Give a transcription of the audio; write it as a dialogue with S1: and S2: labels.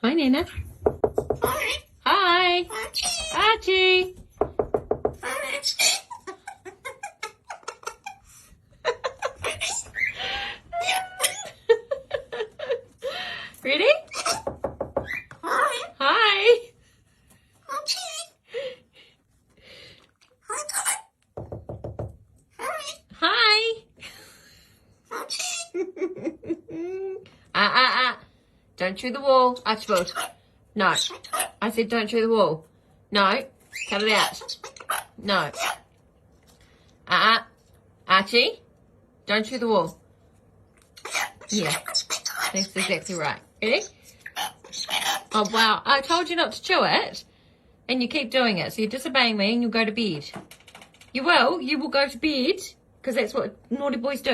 S1: Hi, Nina. Hi. Archie. Ready? Hi. Hi. Don't chew the wall, Archibald. No. I said don't chew the wall. No. Cut it out. No. Archie, don't chew the wall. Yeah. That's exactly right. Ready? Oh, wow. I told you not to chew it. And you keep doing it. So you're disobeying me and you'll go to bed. You will. You will go to bed. Because that's what naughty boys do.